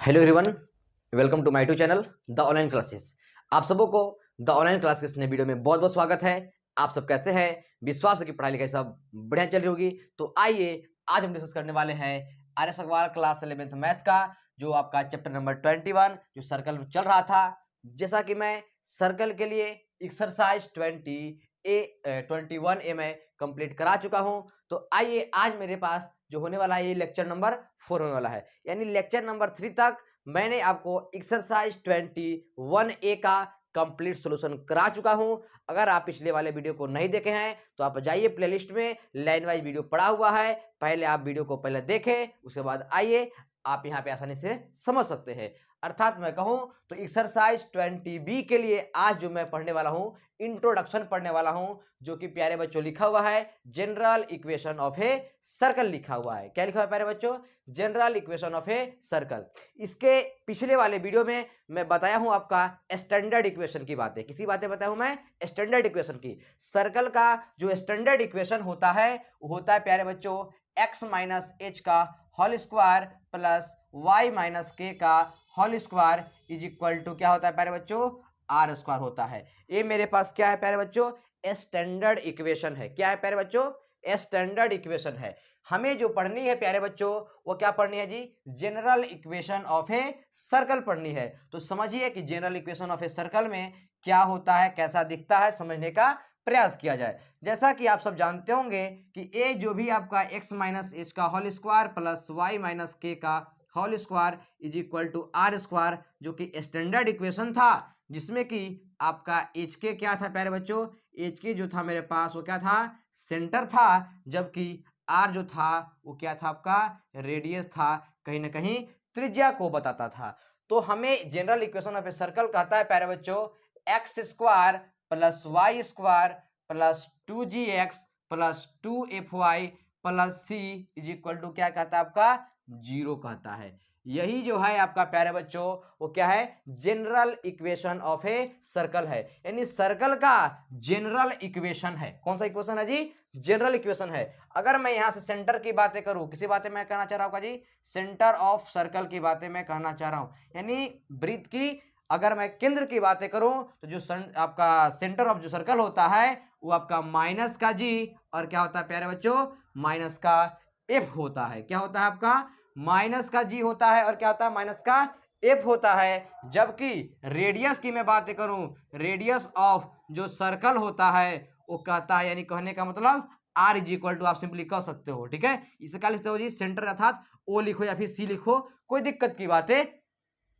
Hello everyone, welcome to my to channel the online classes. आप सबों को the online classes ने video में बहुत बहुत स्वागत है। आप सब कैसे हैं? विश्वास है कि पढ़ाई लिखाई सब बढ़िया चल रही होगी। तो आइए आज हम डिस्कस करने वाले हैं आर्यस अग्रवाल क्लास 11th मैथ का, जो आपका चैप्टर नंबर 21 जो सर्कल में चल रहा था। जैसा कि मैं सर्कल के लिए एक्सरसाइज 21 में कंप्लीट करा चुका हूं, तो आइए आज मेरे पास जो होने वाला है ये लेक्चर नंबर 4 होने वाला है, यानी लेक्चर नंबर 3 तक मैंने आपको एक्सरसाइज 21A का कंप्लीट सॉल्यूशन करा चुका हूं। अगर आप पिछले वाले वीडियो को नहीं देखे हैं तो आप जाइए प्लेलिस्ट में, लाइन वाइज वीडियो पड़ा हुआ है, पहले आप वीडियो को पहले देखें, उसके बाद आइए आप यहाँ पे आसानी से समझ सकते हैं। अर्थात मैं कहूं तो एक्सरसाइज 20B के लिए आज जो मैं पढ़ने वाला हूं, इंट्रोडक्शन पढ़ने वाला हूं, जो कि प्यारे बच्चों लिखा हुआ है general equation of a circle लिखा हुआ है। क्या लिखा हुआ है प्यारे बच्चों? General equation of a circle. इसके पिछले वाले वीडियो में मैं बताया हूं आपका स्टैंडर्ड इक्वेशन की बातें। किसी बातें बताया हूं मैं? स्टैंडर्ड इक्वेशन की। सर्कल का जो स्टैंडर्ड इक्वेशन होता है वो होता है प्यारे बच्चों x माइनस एच का whole square plus y minus K का whole square is equal to क्या होता है प्यारे बच्चों? आर स्क्वायर होता है। ये मेरे पास क्या है प्यारे बच्चों? स्टैंडर्ड इक्वेशन है। क्या है प्यारे बच्चों? स्टैंडर्ड इक्वेशन है। हमें जो पढ़नी है प्यारे बच्चों वो क्या पढ़नी है जी? General equation of a circle पढ़नी है। तो समझिए कि general equation of a circle में क्या होता है, कैसा दिखता है, समझने का प्रयास किया जाए। जैसा कि आप सब जानते होंगे कि ए जो भी आपका x माइनस एच का whole square plus y minus K का whole square is equal to R square, जो कि स्टैंडर्ड इक्वेशन था, जिसमें कि आपका एच के क्या था प्यारे बच्चों? एच के जो था मेरे पास वो क्या था? सेंटर था, जबकि आर जो था वो क्या था? आपका रेडियस था, कहीं ना कहीं त्रिज्या को बताता था। तो हमें general equation of a circle कहता है प्यारे बच्चों x square plus y square plus 2gx plus 2fy plus C is equal to क्या कहता है? आपका 0 कहता है। यही जो है आपका प्यारे बच्चों वो क्या है? General equation of a circle है, यानी सर्कल का जनरल इक्वेशन है। कौन सा इक्वेशन है जी? जनरल इक्वेशन है। अगर मैं यहां से सेंटर की बातें करूं, किसी बातें मैं कहना चाह रहा हूं जी? सेंटर ऑफ सर्कल की बातें मैं कहना चाह रहा हूं, यानी वृत्त की अगर मैं केंद्र की बातें करूं तो जो आपका सेंटर ऑफ जो सर्कल होता है वो आपका माइनस का जी और क्या होता है प्यारे बच्चों? माइनस का एफ होता है। क्या होता है आपका? माइनस का जी होता है और क्या होता है? माइनस का एफ होता है। जबकि रेडियस की मैं बातें करूं, रेडियस ऑफ जो सर्कल होता है वो कहता है, यानी कहने का मतलब आर इज इक्वल टू, आप सिंपली कह सकते हो, ठीक है, इसे क्या लिखते हो जी? सेंटर अर्थात ओ लिखो या फिर सी लिखो, कोई दिक्कत की बातें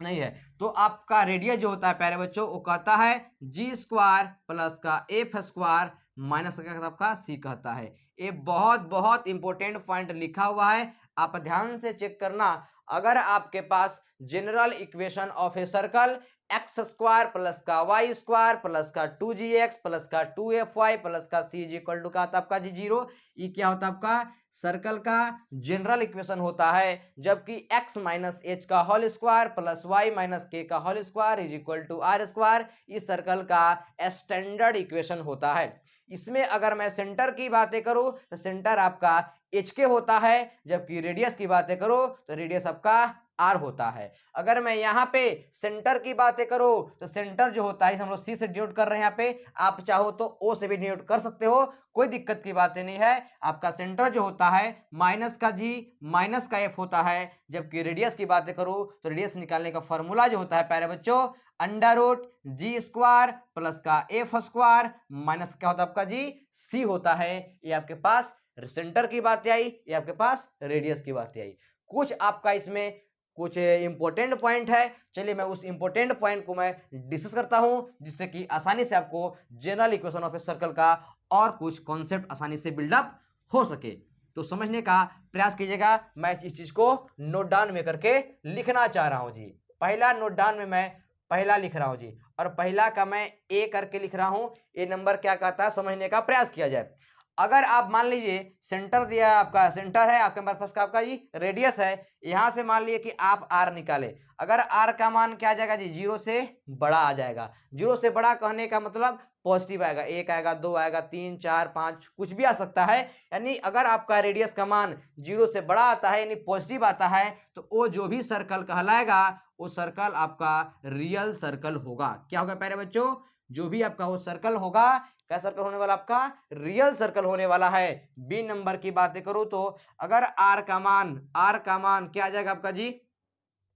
नहीं है। तो आपका रेडियस जो होता है प्यारे बच्चों वो कहता है जी स्क्वायर प्लस का एफ स्क्वायर माइनस का आपका सी कहता है। ये बहुत बहुत इंपॉर्टेंट पॉइंट लिखा हुआ है, आप ध्यान से चेक करना। अगर आपके पास general equation of a circle x square plus का वाई स्क्वायर प्लस का 2gx प्लस का 2fy प्लस का सी इज इक्वल टू का आपका जी 0, ये क्या होता है? आपका सर्कल का जनरल इक्वेशन होता है। जबकि x माइनस एच का whole square plus y minus K का whole square is equal to R square इस सर्कल का स्टैंडर्ड इक्वेशन होता है। इसमें अगर मैं सेंटर की बातें करूं तो सेंटर आपका एच के होता है, जबकि रेडियस की बातें करूं तो रेडियस आपका आर होता है। अगर मैं यहाँ पे सेंटर की बातें करूं तो सेंटर जो होता है हम लोग सी से डिनोट कर रहे हैं, यहाँ पे आप चाहो तो ओ से भी डिनोट कर सकते हो, कोई दिक्कत की बातें नहीं है। आपका सेंटर जो होता है माइनस का जी माइनस का एफ होता है। जबकि रेडियस की बातें करूं तो रेडियस निकालने का फॉर्मूला जो होता है प्यारे बच्चों अंडर रूट जी स्क्वायर प्लस का एफ स्क्वायर माइनस क्या होता है? आपका जी सी होता है। ये आपके पास सेंटर की बातें आई, ये आपके पास रेडियस की बातें आई। कुछ आपका इसमें कुछ इंपॉर्टेंट पॉइंट है, चलिए मैं उस इंपॉर्टेंट पॉइंट को मैं डिस्कस करता हूं, जिससे कि आसानी से आपको general equation of a circle का और कुछ कॉन्सेप्ट आसानी से बिल्डअप हो सके। तो समझने का प्रयास कीजिएगा। मैं इस चीज को नोट डाउन में करके लिखना चाह रहा हूं जी। पहला नोट डाउन में मैं पहला लिख रहा हूं जी, और पहला का मैं ए करके लिख रहा हूं। ये नंबर क्या कहता है समझने का प्रयास किया जाए। अगर आप मान लीजिए सेंटर दिया, आपका सेंटर है, आपके पास का आपका जी रेडियस है, यहां से मान लीजिए कि आप आर निकाले। अगर आर का मान क्या आ जाएगा जी? 0 से बड़ा आ जाएगा। 0 से बड़ा कहने का मतलब पॉजिटिव आएगा, 1 आएगा, 2 आएगा, 3, 4, 5 कुछ भी आ सकता है। यानी अगर आपका रेडियस का मान 0 से बड़ा आता है यानी पॉजिटिव आता है तो वो जो भी सर्कल कहलाएगा वो सर्कल आपका रियल सर्कल होगा। क्या होगा प्यारे बच्चों? जो भी आपका वो सर्कल होगा, क्या सर्कल होने वाला? आपका रियल सर्कल होने वाला है। बी नंबर की बातें करूं तो अगर आर का मान क्या आ जाएगा आपका जी?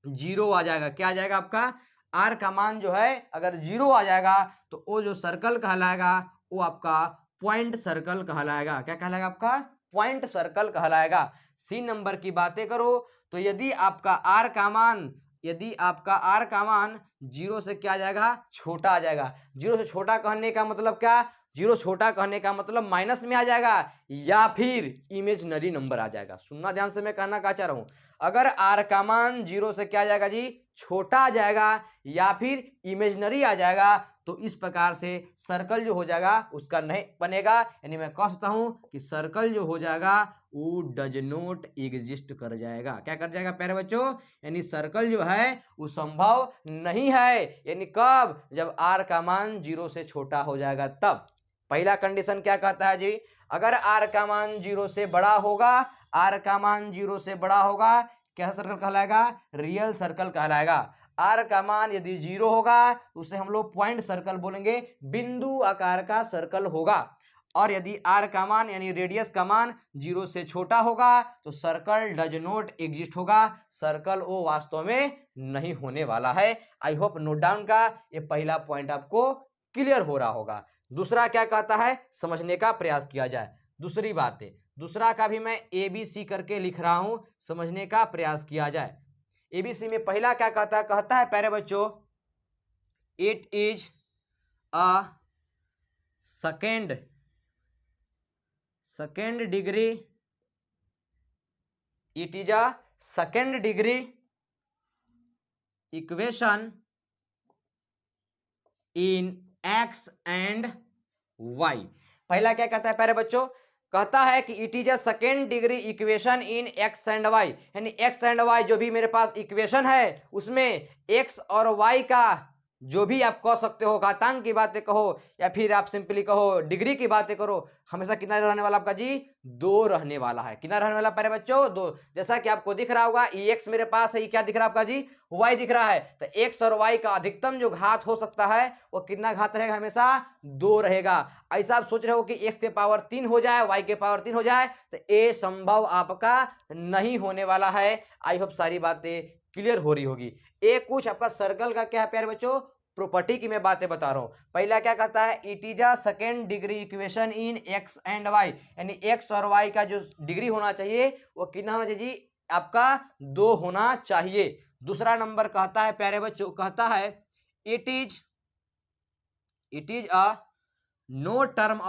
0 आ जाएगा। क्या आ जाएगा आपका? आर का मान जो है अगर 0 आ जाएगा तो वो जो सर्कल कहलाएगा वो आपका पॉइंट सर्कल कहलाएगा। क्या कहलाएगा? आपका पॉइंट सर्कल कहलाएगा। सी नंबर की बातें करो तो यदि आपका आर का मान 0 से क्या आ जाएगा? छोटा आ जाएगा। 0 से छोटा कहने का मतलब क्या? 0 छोटा कहने का मतलब माइनस में आ जाएगा या फिर इमेजिनरी नंबर आ जाएगा। सुनना ध्यान से, मैं कहना क्या चाह रहा हूं। अगर आर का मान 0 से क्या आ जाएगा जी? छोटा आ जाएगा या फिर इमेजिनरी आ जाएगा तो इस प्रकार से सर्कल जो हो जाएगा उसका नहीं बनेगा। यानी मैं कह सकता हूं कि सर्कल जो हो जाएगा वो डज नॉट एग्जिस्ट कर जाएगा। क्या कर जाएगा प्यारे बच्चों? यानी सर्कल जो है वो संभव नहीं है। यानी कब? जब आर का मान 0 से छोटा हो जाएगा तब। पहला कंडीशन क्या कहता है जी? अगर आर का मान 0 से बड़ा होगा, आर का मान 0 से बड़ा होगा, क्या सर्कल कहलाएगा? रियल सर्कल कहलाएगा। आर का मान यदि 0 होगा उसे हम लोग पॉइंट सर्कल बोलेंगे, बिंदु आकार का सर्कल होगा। और यदि आर का मान यानी रेडियस का मान 0 से छोटा होगा तो सर्कल डज नॉट एग्जिस्ट होगा। सर्कल वो वास्तव में नहीं होने वाला है। आई होप नोट डाउन का ये पहला पॉइंट आपको क्लियर हो रहा होगा। दूसरा क्या कहता है समझने का प्रयास किया जाए। दूसरी बात है, दूसरा का भी मैं ABC करके लिख रहा हूं, समझने का प्रयास किया जाए। ABC में पहला क्या कहता है प्यारे बच्चों? It is a second degree, it is a second degree equation in x and y. पहला क्या कहता है प्यारे बच्चों? कहता है कि it is a second degree equation in x and y. यानी एक्स एंड वाई जो भी मेरे पास इक्वेशन है उसमें एक्स और वाई का जो भी आप कह सकते हो, घातांक की बातें कहो या फिर आप सिंपली कहो डिग्री की बातें करो, हमेशा कितना रहने वाला आपका जी? 2 रहने वाला है। कितना रहने वाला प्यारे बच्चों? 2। जैसा कि आपको दिख रहा होगा ये एक्स मेरे पास है, ये क्या दिख रहा है आपका जी? वाई दिख रहा है। तो एक्स और वाई का अधिकतम जो घात हो सकता है वो कितना घात रहेगा? हमेशा 2 रहेगा। ऐसा आप सोच रहे हो कि एक्स के पावर 3 हो जाए, वाई के पावर 3 हो जाए, तो ये संभव आपका नहीं होने वाला है। आई होप सारी बातें क्लियर हो रही होगी। एक कुछ आपका सर्कल का क्या है प्यारे बच्चों? प्रॉपर्टी की मैं बातें बता रहा हूं। पहला क्या कहता है? It is a second degree equation in x and y. यानी एक्स और वाई का जो डिग्री होना चाहिए वो कितना होना चाहिए जी? आपका 2 होना चाहिए। दूसरा नंबर कहता है प्यारे बच्चों, कहता है it is a no term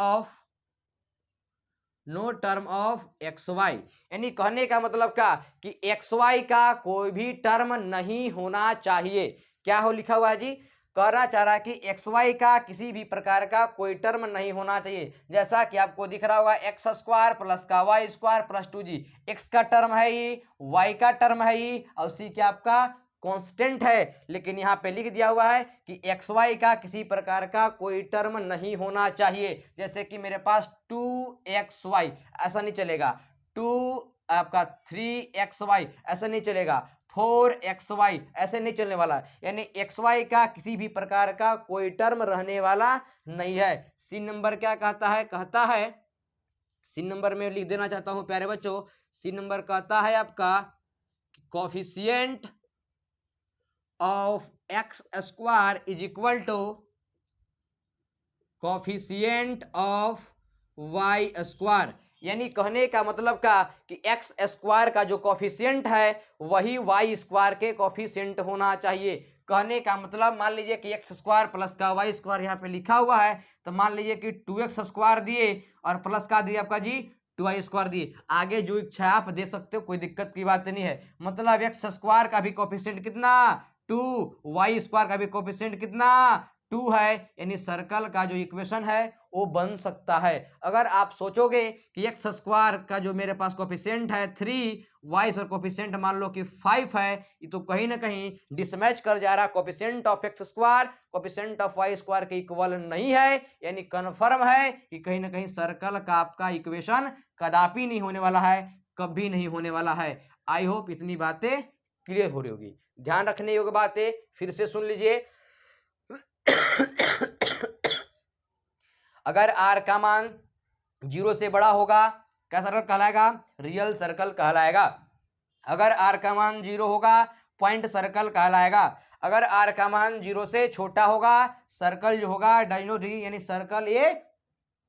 of x y. यानी कहने का मतलब क्या कि एक्स वाई का कोई भी टर्म नहीं होना चाहिए। क्या हो लिखा हुआ है जी? कहना चाह रहा है कि एक्स वाई का किसी भी प्रकार का कोई टर्म नहीं होना चाहिए। जैसा कि आपको दिख रहा होगा एक्स स्क्वायर प्लस का y square plus 2g। X का टर्म है ये, वाई का टर्म है ये और सी क्या आपका कांस्टेंट है। लेकिन यहाँ पे लिख दिया हुआ है कि एक्स वाई का किसी प्रकार का कोई टर्म नहीं होना चाहिए। जैसे कि मेरे पास 2xy ऐसा नहीं चलेगा, 2 आपका 3xy ऐसा नहीं चलेगा, 4xy ऐसे नहीं चलने वाला। यानी xy का किसी भी प्रकार का कोई टर्म रहने वाला नहीं है। सी नंबर क्या कहता है? कहता है, सी नंबर में लिख देना चाहता हूं प्यारे बच्चों, सी नंबर कहता है आपका coefficient of x square is equal to coefficient of y square. यानी कहने का मतलब का कि एक्स स्क्वायर का जो कोफिशिएंट है वही वाई स्क्वायर के कोफिशिएंट होना चाहिए। कहने का मतलब मान लीजिए कि एक्स स्क्वायर प्लस का वाई स्क्वायर यहाँ पे लिखा हुआ है, तो मान लीजिए कि 2x स्क्वायर दिए और प्लस का दिए आपका जी 2y स्क्वायर दिए। आगे जो इच्छा आप दे सकते हो, कोई दिक्कत की बात नहीं है। मतलब एक्स स्क्वायर का भी कोफिशिएंट कितना? 2, वाई स्क्वायर का भी कोफिशिएंट कितना? 2 है। यानी सर्कल का जो इक्वेशन है वो बन सकता है। अगर आप सोचोगे कि एक्स स्क्वायर का जो मेरे पास कोफिशिएंट है 3, वाई और कोफिशिएंट मान लो कि 5 है, ये तो कहीं ना कहीं डिसमैच कर जा रहा है। Coefficient of x square coefficient of y square के इक्वल नहीं है, यानी कन्फर्म है कि कहीं ना कहीं सर्कल का आपका इक्वेशन कदापि नहीं होने वाला है, कभी नहीं होने वाला है। आई होप इतनी बातें क्लियर हो रही होगी। ध्यान रखने योग्य बातें फिर से सुन लीजिए। अगर r का मान 0 से बड़ा होगा क्या सर्कल कहलाएगा? रियल सर्कल कहलाएगा। अगर r का मान 0 होगा पॉइंट सर्कल कहलाएगा। अगर r का मान 0 से छोटा होगा सर्कल जो होगा डज नॉट यानी सर्कल ये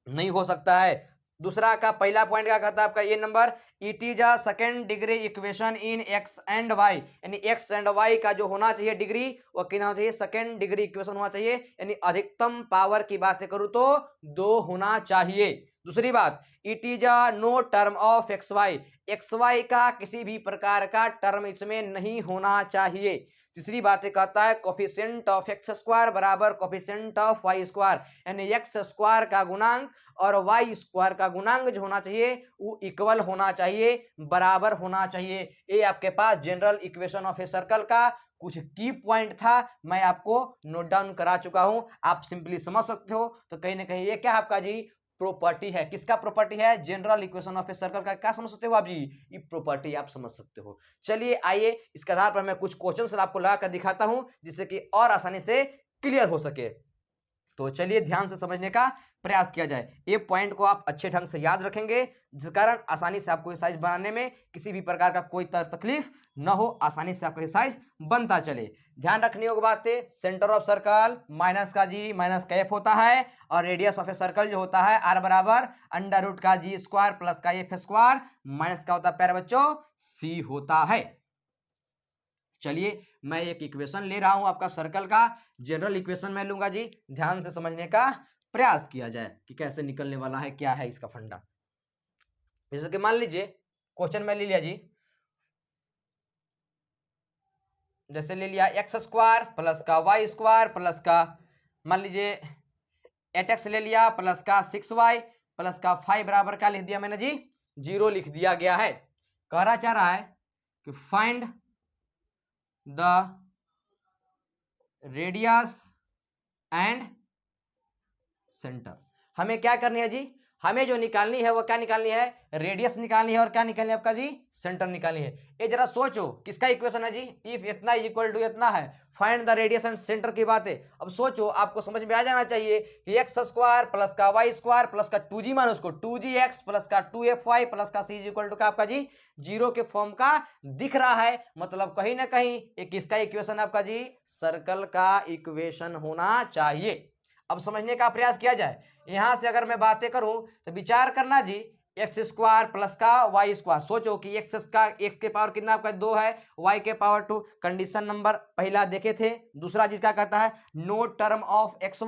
नहीं हो सकता है। दूसरा का पहला पॉइंट क्या कहता है आपका ये number, it is a second degree equation in x and y, यानी एक्स एंड वाई का जो होना चाहिए डिग्री वो कितना होना चाहिए? सेकेंड डिग्री इक्वेशन होना चाहिए, यानी अधिकतम पावर की बात करूं तो 2 होना चाहिए। दूसरी बात, it is a no term of x y का किसी भी प्रकार का टर्म इसमें नहीं होना चाहिए। तीसरी बात कहता है कोफिशिएंट ऑफ एक्स स्क्वायर बराबर कोफिशिएंट ऑफ वाई स्क्वायर, यानी एक्स स्क्वायर का गुणांक और वाई स्क्वायर का गुणांक जो होना चाहिए वो इक्वल होना चाहिए, बराबर होना चाहिए। ये आपके पास general equation of a circle का कुछ की पॉइंट था, मैं आपको नोट डाउन करा चुका हूं, आप सिंपली समझ सकते हो। तो कहीं ना कहीं ये क्या आपका जी प्रॉपर्टी है, किसका प्रॉपर्टी है? General equation of a circle का। क्या समझ सकते हो आप जी? ये प्रॉपर्टी आप समझ सकते हो। चलिए आइए इसके आधार पर मैं कुछ क्वेश्चंस आपको लगा कर दिखाता हूं जिससे कि और आसानी से क्लियर हो सके। तो चलिए ध्यान से समझने का प्रयास किया जाए। ये पॉइंट को आप अच्छे ढंग से याद रखेंगे जिस कारण आसानी से आपको एक्सरसाइज बनाने में किसी भी प्रकार का कोई तकलीफ न हो, आसानी से आपका एक्सरसाइज बनता चले। ध्यान रखने योग्य बातें, सेंटर ऑफ सर्कल माइनस का जी माइनस का एफ होता है और रेडियस ऑफ ए सर्कल जो होता है आर बराबर अंडर रूट का जी स्क्वायर प्लस का एफ स्क्वायर माइनस का होता है प्यारे बच्चों सी होता है। चलिए मैं एक इक्वेशन ले रहा हूं आपका सर्कल का, जनरल इक्वेशन मैं लूंगा जी, ध्यान से समझने का प्रयास किया जाए कि कैसे निकलने वाला है, क्या है इसका फंडा। जैसे कि मान लीजिए क्वेश्चन मैं ले लिया जी, जैसे ले लिया एक्स स्क्वायर प्लस का वाई स्क्वायर प्लस का मान लीजिए 8x ले लिया प्लस का 6y प्लस का 5 बराबर क्या लिख दिया मैंने जी? 0 लिख दिया गया है। कहना चाह रहा है कि find the radius and centre. हमें क्या करनी है जी? हमें जो निकालनी है वो क्या निकालनी है? रेडियस निकालनी है और क्या निकालनी है आपका जी? सेंटर निकालनी है। ये जरा सोचो किसका इक्वेशन है जी? इफ इतना इक्वल टू इतना है, find the radius and centre की बात है। अब सोचो आपको समझ में आ जाना चाहिए कि एक्स स्क्वायर प्लस का वाई स्क्वायर प्लस का 2g मान उसको 2gx प्लस का 2fy प्लस का c इक्वल टू का आपका जी 0 के फॉर्म का दिख रहा है। मतलब कहीं ना कहीं एक किसका इक्वेशन आपका जी? सर्कल का इक्वेशन होना चाहिए। अब समझने का प्रयास किया जाए। यहां से अगर मैं बातें करूं तो विचार करना जी, एक्स स्क्वायर प्लस का वाई स्क्वायर, सोचो कि एक्स के पावर कितना आपका 2 है, वाई के पावर 2, कंडीशन नंबर पहला देखे थे। दूसरा जिसका कहता है no term of x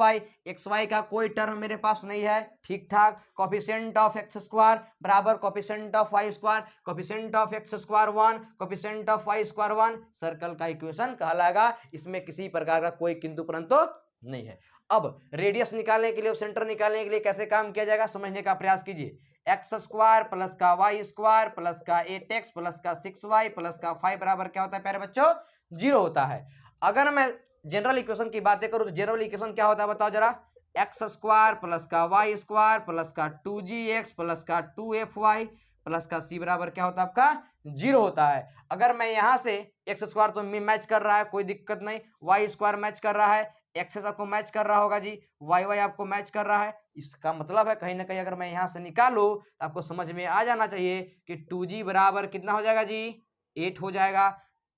y का कोई टर्म मेरे पास नहीं है, ठीक ठाक। कोफिशिएंट ऑफ एक्स स्क्वायर बराबर coefficient of y square, coefficient of x square 1, coefficient of y square 1, circle का इक्वेशन कहलाएगा। इसमें किसी प्रकार का कोई किंतु परंतु नहीं है। अब रेडियस निकालने के लिए और सेंटर निकालने के लिए कैसे काम किया जाएगा समझने का प्रयास कीजिए। एक्स स्क्वायर प्लस का वाई स्क्वायर प्लस का 8x प्लस का 6y प्लस का 5 बराबर क्या होता है प्यारे बच्चों? 0 होता है। अगर मैं जनरल इक्वेशन की बातें करूं तो जनरल इक्वेशन क्या होता है बताओ जरा? एक्स स्क्वायर प्लस का वाई स्क्वायर प्लस का 2gx प्लस का 2fy प्लस का c बराबर क्या होता है आपका? 0 होता है। अगर मैं यहां से एक्स स्क्वायर तो मैच कर रहा है, कोई दिक्कत नहीं, वाई स्क्वायर मैच कर रहा है, एक्सेस आपको मैच कर रहा होगा जी, वाई आपको मैच कर रहा है। इसका मतलब है कहीं ना कहीं अगर मैं यहां से निकालू तो आपको समझ में आ जाना चाहिए कि 2g बराबर कितना हो जाएगा जी? 8 हो जाएगा।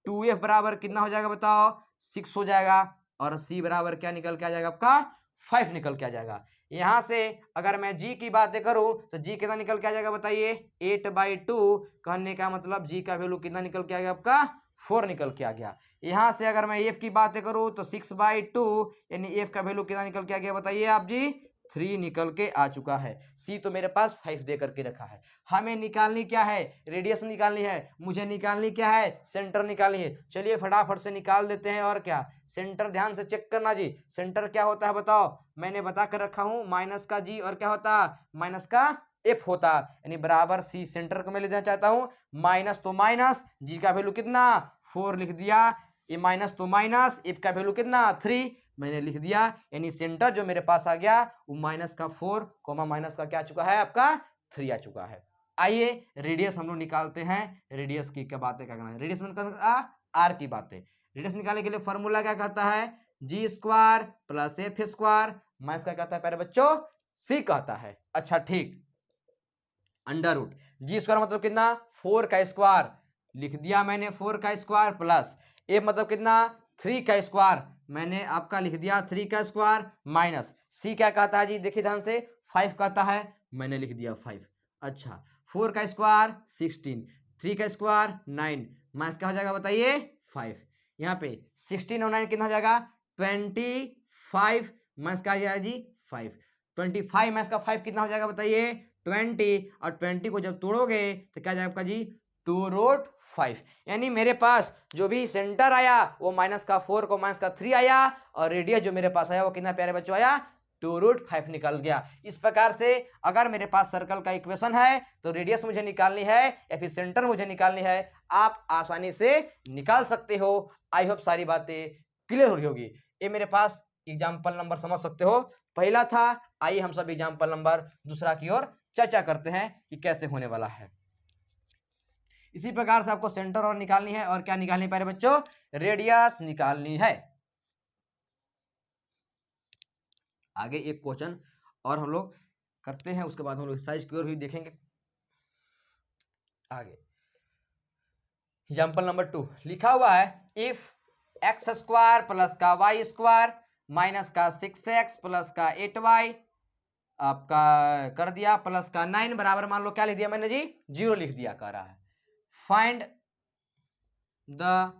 2f बराबर कितना हो जाएगा बताओ? 6 हो जाएगा। और c बराबर क्या निकल के आ जाएगा आपका? 5 निकल के आ जाएगा। यहां से अगर मैं g की बातें करूं तो g कितना निकल के आ जाएगा बताइए? 8/2। कहने का मतलब g का वैल्यू कितना निकल के आ गया आपका? 4 निकल के आ गया। यहां से अगर मैं f की बातें करूं तो 6/2 यानी f का वैल्यू कितना निकल के आ गया बताइए आप जी? 3 निकल के आ चुका है। सी तो मेरे पास 5 दे करके रखा है। हमें निकालनी क्या है, रेडियस निकालनी है, मुझे निकालनी क्या है, सेंटर निकालनी है। चलिए फटाफट से निकाल देते हैं। और क्या सेंटर, ध्यान से चेक करना जी, सेंटर क्या होता है बताओ, मैंने बता कर रखा हूं माइनस का जी और क्या होता है माइनस का एफ होता, यानी बराबर सी। सेंटर को मैं ले जाना चाहता हूं माइनस, तो माइनस जी का वैल्यू कितना 4 लिख दिया, ये माइनस तो माइनस, एफ का वैल्यू कितना 3 मैंने लिख दिया, यानी सेंटर जो मेरे पास आ गया वो माइनस का 4 कोमा माइनस का क्या आ चुका है आपका 3 आ चुका है। आइए रेडियस हम लोग निकालते हैं। रेडियस की क्या बातें क्या करना है, रेडियस में आर की बातें। रेडियस निकालने के लिए फॉर्मूला क्या कहता है, g square plus f square minus क्या कहता है प्यारे बच्चों, सी कहता है। अच्छा ठीक, अंडर रूट जी स्क्वायर मतलब कितना 4 का स्क्वायर लिख दिया मैंने, 4 का स्क्वायर प्लस ए मतलब कितना 3 का स्क्वायर मैंने आपका लिख दिया 3 का स्क्वायर माइनस सी क्या कहता है जी, देखिए ध्यान से 5 कहता है मैंने लिख दिया 5। अच्छा 4 का स्क्वायर 16, 3 का स्क्वायर 9 माइनस क्या हो जाएगा बताइए 5। यहाँ पे 16 और 9 कितना हो जाएगा 25 माइनस क्या आ जाएगा जी 5। 25 माइनस का 5 कितना हो जाएगा बताइए 20, और 20 को जब तोड़ोगे तो क्या जाएगा आपका जी 2√5। यानी मेरे पास जो भी सेंटर आया वो माइनस का 4 को माइनस का 3 आया, और रेडियस जो मेरे पास आया वो कितना प्यारे बच्चों आया 2√5 निकल गया। इस प्रकार से अगर मेरे पास सर्कल का इक्वेशन है तो रेडियस मुझे निकालनी है या फिर सेंटर मुझे निकालनी है, आप आसानी से निकाल सकते हो। आई होप सारी बातें क्लियर हो रही होगी। ये मेरे पास एग्जाम्पल नंबर समझ सकते हो, पहला था। आइए हम सब एग्जाम्पल नंबर दूसरा की ओर चर्चा करते हैं कि कैसे होने वाला है। इसी प्रकार से आपको सेंटर और निकालनी है, और क्या निकालनी प्यारे बच्चों रेडियस निकालनी है। आगे एक क्वेश्चन और हम लोग करते हैं, उसके बाद हम लोग एक्सरसाइज की ओर भी देखेंगे। आगे एग्जाम्पल नंबर 2 लिखा हुआ है, इफ एक्स स्क्वायर प्लस का वाई स्क्वायर माइनस का 6x प्लस का 8y आपका कर दिया प्लस का 9 बराबर मान लो क्या लिख दिया मैंने जी 0 लिख दिया, कह रहा है find the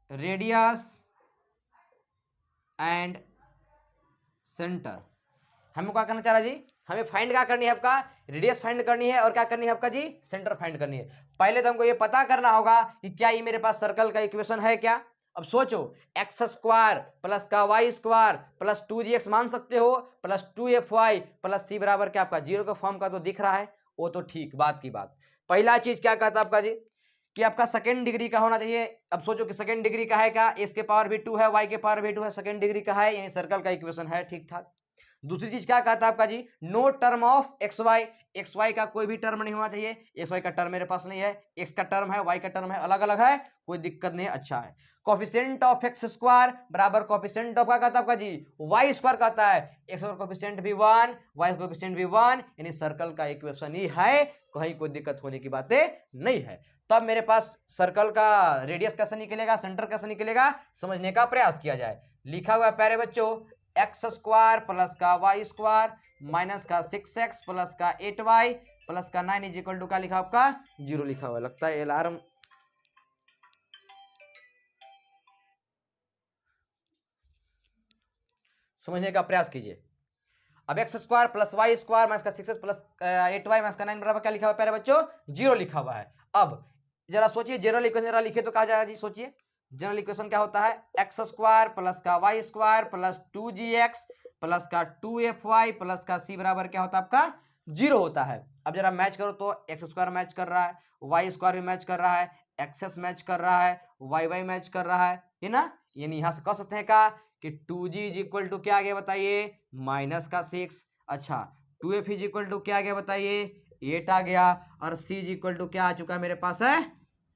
radius and centre. हमें क्या करना चाह रहा है जी, हमें फाइंड क्या करनी है आपका रेडियस फाइंड करनी है, और क्या करनी है आपका जी सेंटर फाइंड करनी है। पहले तो हमको ये पता करना होगा कि क्या ये मेरे पास सर्कल का इक्वेशन है क्या। अब सोचो एक्स स्क्वायर प्लस का वाई स्क्वायर प्लस 2gx मान सकते हो प्लस 2fy प्लस सी बराबर क्या आपका 0 का फॉर्म का तो दिख रहा है, वो तो ठीक बात की बात। पहला चीज क्या कहता है आपका जी कि आपका सेकंड डिग्री का होना चाहिए। अब सोचो कि सेकंड डिग्री का है क्या, एक्स के पावर भी 2 है वाई के पावर भी 2 है, सेकंड डिग्री का है, यानी सर्कल का इक्वेशन है ठीक ठाक। दूसरी चीज क्या कहता है आपका g no term of x y, x y का कोई भी टर्म नहीं होना चाहिए। एक्स वाई का टर्म मेरे पास नहीं है, एक्स का टर्म है वाई का टर्म है, अलग अलग है, कोई दिक्कत नहीं है, अच्छा है। कोफिशिएंट ऑफ एक्स स्क्वायर बराबर कोफिशिएंट ऑफ क्या कहता है आपका जी वाई स्क्वायर कहता है, एक्स का कोफिशिएंट भी 1 वाई का कोफिशिएंट भी 1, यानी सर्कल का इक्वेशन ही है, कहीं कोई दिक्कत होने की बातें नहीं है। तब मेरे पास सर्कल का रेडियस कैसे निकलेगा, सेंटर कैसे निकलेगा, समझने का प्रयास किया जाए। लिखा हुआ प्यारे बच्चों एक्स स्क्वायर प्लस का वाई स्क्वायर माइनस का 6x प्लस का 8y प्लस का 9 इज इक्वल टू क्या लिखा आपका 0 लिखा हुआ, लगता है अलार्म। समझने का प्रयास कीजिए। अब x square plus y square minus का 6x प्लस 8y माइनस का 9 बराबर क्या लिखा हुआ है प्यारे बच्चों 0 लिखा हुआ है। अब जरा सोचिए जनरल इक्वेशन जरा लिखे तो कहा जाएगा जी, सोचिए जनरल इक्वेशन क्या होता है एक्स स्क्वायर प्लस का y square plus 2gx plus का 2fy प्लस का c बराबर क्या होता है आपका 0 होता है। अब जरा मैच करो तो एक्स स्क्वायर मैच कर रहा है, वाई स्क्वायर भी मैच कर रहा है, एक्सेस मैच कर रहा है, वाई मैच कर रहा है ना, यानी यहां से कह सकते हैं का कि 2g इज इक्वल टू क्या आ गया बताइए माइनस का 6। अच्छा 2f इज इक्वल टू क्या आ गया बताइए 8 आ गया, और c इज इक्वल टू क्या आ चुका है मेरे पास है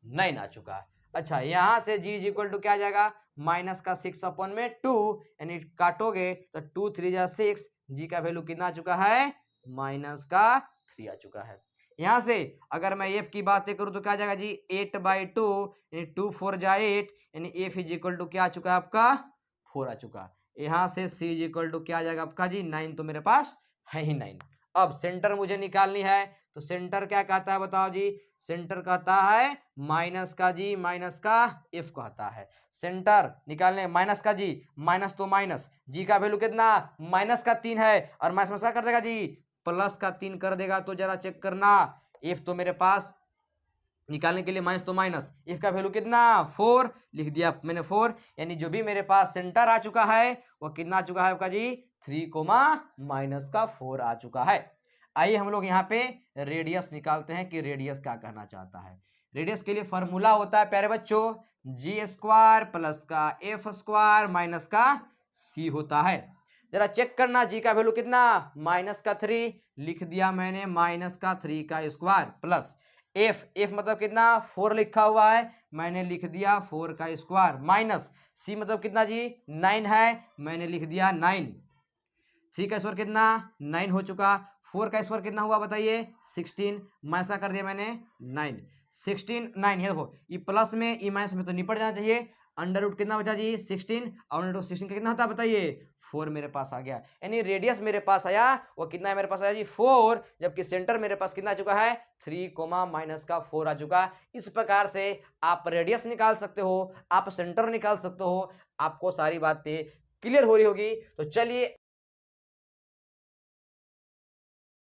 9 आ चुका है। अच्छा यहाँ से g इज इक्वल टू क्या आ जाएगा माइनस का 6 अपॉन में 2, यानी काटोगे तो 2 3 जा 6, g का वैल्यू कितना आ चुका है माइनस का 3 आ चुका है। यहाँ से अगर मैं f की बातें करूँ तो क्या आ जाएगा जी 8/2, यानी 2 4 जा 8, यानी f इज इक्वल टू क्या आ चुका है आपका 4 आ चुका। यहाँ से c इज इक्वल टू क्या आ जाएगा आपका जी 9, तो मेरे पास है ही 9। अब सेंटर मुझे निकालनी है तो सेंटर क्या कहता है बताओ जी, सेंटर कहता है माइनस का जी, माइनस का एफ कहता है। सेंटर निकालने माइनस का जी, माइनस तो माइनस, जी का वैल्यू कितना माइनस का 3 है और माइनस क्या कर देगा जी प्लस का 3 कर देगा। तो जरा चेक करना, एफ तो मेरे पास निकालने के लिए माइनस तो माइनस, एफ का वैल्यू कितना 4 लिख दिया मैंने 4, यानी जो भी मेरे पास सेंटर आ चुका है वो कितना आ चुका है आपका जी 3 कोमा माइनस का 4 आ चुका है। आइए हम लोग यहाँ पे रेडियस निकालते हैं कि रेडियस क्या कहना चाहता है। रेडियस के लिए फॉर्मूला होता है प्यारे बच्चों जी स्क्वायर प्लस का एफ स्क्वायर माइनस का सी होता है। जरा चेक करना, जी का वैल्यू कितना माइनस का 3 लिख दिया मैंने, माइनस का 3 का स्क्वायर प्लस एफ, एफ मतलब कितना 4 लिखा हुआ है मैंने लिख दिया 4 का स्क्वायर माइनस सी मतलब कितना जी 9 है मैंने लिख दिया 9, 3 का स्क्वायर कितना 9 हो चुका, 4 का स्क्वायर कितना हुआ बताइए 16, माइनस का कर दिया मैंने 9, 16 9 है। देखो ये प्लस में ये माइनस में तो निपट जाना चाहिए, अंडर रूट कितना बचा जी 16 और अंडर रूट 16 का कितना होता है बताइए 4 मेरे पास आ गया। यानी रेडियस मेरे पास आया वो कितना है मेरे पास आया जी 4, जबकि सेंटर मेरे पास कितना आ चुका है 3 कोमा माइनस का 4 आ चुका। इस प्रकार से आप रेडियस निकाल सकते हो, आप सेंटर निकाल सकते हो। आपको सारी बातें क्लियर हो रही होगी। तो चलिए